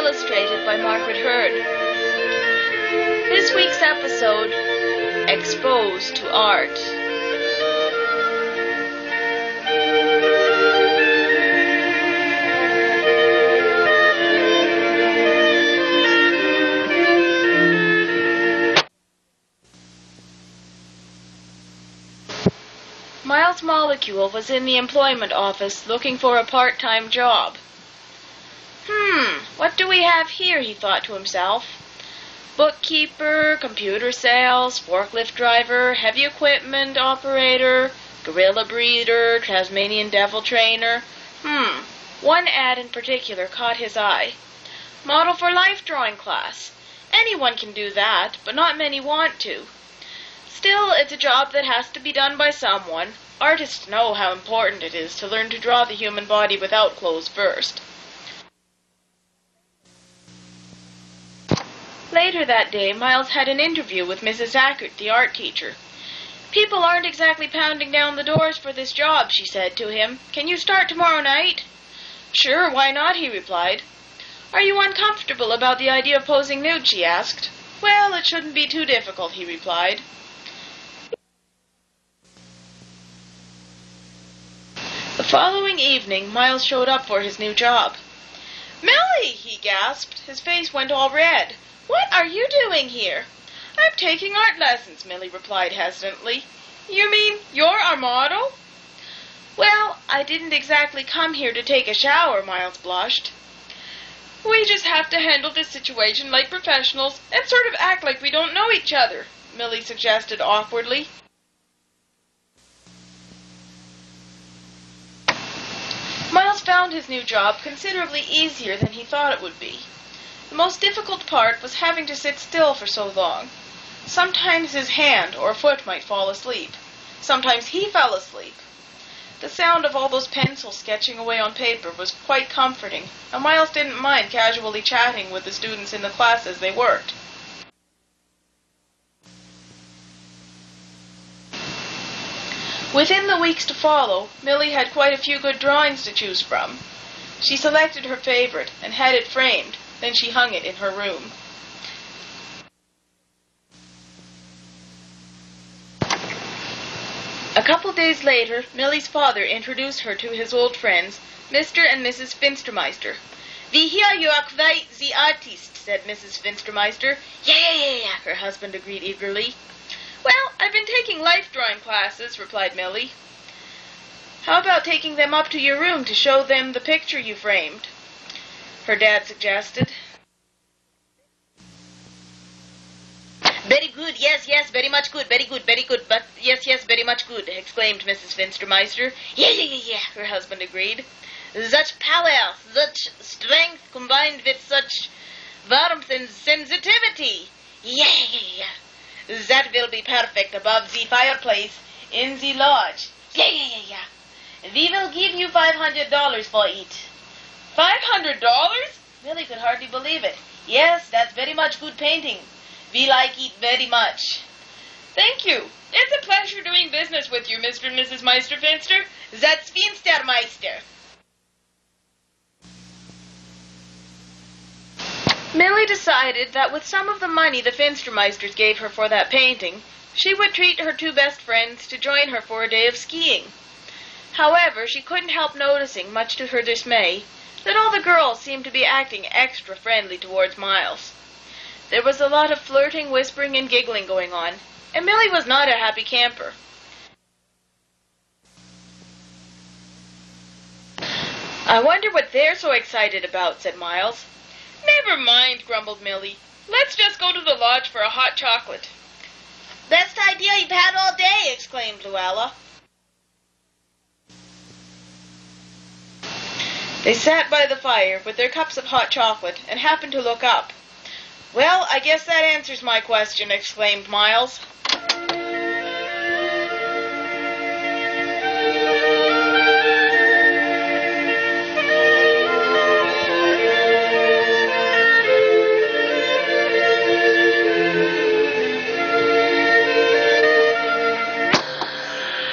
illustrated by Margaret Hurd. This week's episode, Exposed to Art. Miles Molecule was in the employment office looking for a part-time job. What do we have here, he thought to himself. Bookkeeper, computer sales, forklift driver, heavy equipment operator, gorilla breeder, Tasmanian devil trainer. One ad in particular caught his eye. Model for life drawing class. Anyone can do that, but not many want to. Still, it's a job that has to be done by someone. Artists know how important it is to learn to draw the human body without clothes first. Later that day, Miles had an interview with Mrs. Ackert, the art teacher. "People aren't exactly pounding down the doors for this job," she said to him. "Can you start tomorrow night?" "Sure, why not?" he replied. "Are you uncomfortable about the idea of posing nude?" she asked. "Well, it shouldn't be too difficult," he replied. The following evening, Miles showed up for his new job. "Millie!" he gasped. His face went all red. "What are you doing here?" "I'm taking art lessons," Millie replied hesitantly. "You mean you're our model?" "Well, I didn't exactly come here to take a shower," Miles blushed. "We just have to handle this situation like professionals and sort of act like we don't know each other," Millie suggested awkwardly. Miles found his new job considerably easier than he thought it would be. The most difficult part was having to sit still for so long. Sometimes his hand or foot might fall asleep. Sometimes he fell asleep. The sound of all those pencils sketching away on paper was quite comforting, and Miles didn't mind casually chatting with the students in the class as they worked. Within the weeks to follow, Millie had quite a few good drawings to choose from. She selected her favorite and had it framed. Then she hung it in her room. A couple days later, Millie's father introduced her to his old friends, Mr. and Mrs. Finstermeister. "We hear you are quite the artist," said Mrs. Finstermeister. Yeah, her husband agreed eagerly. "Well, I've been taking life drawing classes," replied Millie. "How about taking them up to your room to show them the picture you framed?" her dad suggested. "Very good, yes, very much good, very good, but yes, very much good," exclaimed Mrs. Finstermeister. Yeah, her husband agreed. "Such power, such strength combined with such warmth and sensitivity. Yeah. That will be perfect above the fireplace in the lodge. Yeah. We will give you $500 for it." $500? Millie could hardly believe it. "Yes, that's very much good painting. We like it very much." "Thank you. It's a pleasure doing business with you, Mr. and Mrs. Meisterfinster." "That's Finstermeister." Millie decided that with some of the money the Finstermeisters gave her for that painting, she would treat her two best friends to join her for a day of skiing. However, she couldn't help noticing, much to her dismay, that all the girls seemed to be acting extra friendly towards Miles. There was a lot of flirting, whispering, and giggling going on, and Millie was not a happy camper. "I wonder what they're so excited about," said Miles. "Never mind," grumbled Millie. "Let's just go to the lodge for a hot chocolate." "Best idea you've had all day," exclaimed Louella. They sat by the fire with their cups of hot chocolate and happened to look up. "Well, I guess that answers my question," exclaimed Miles.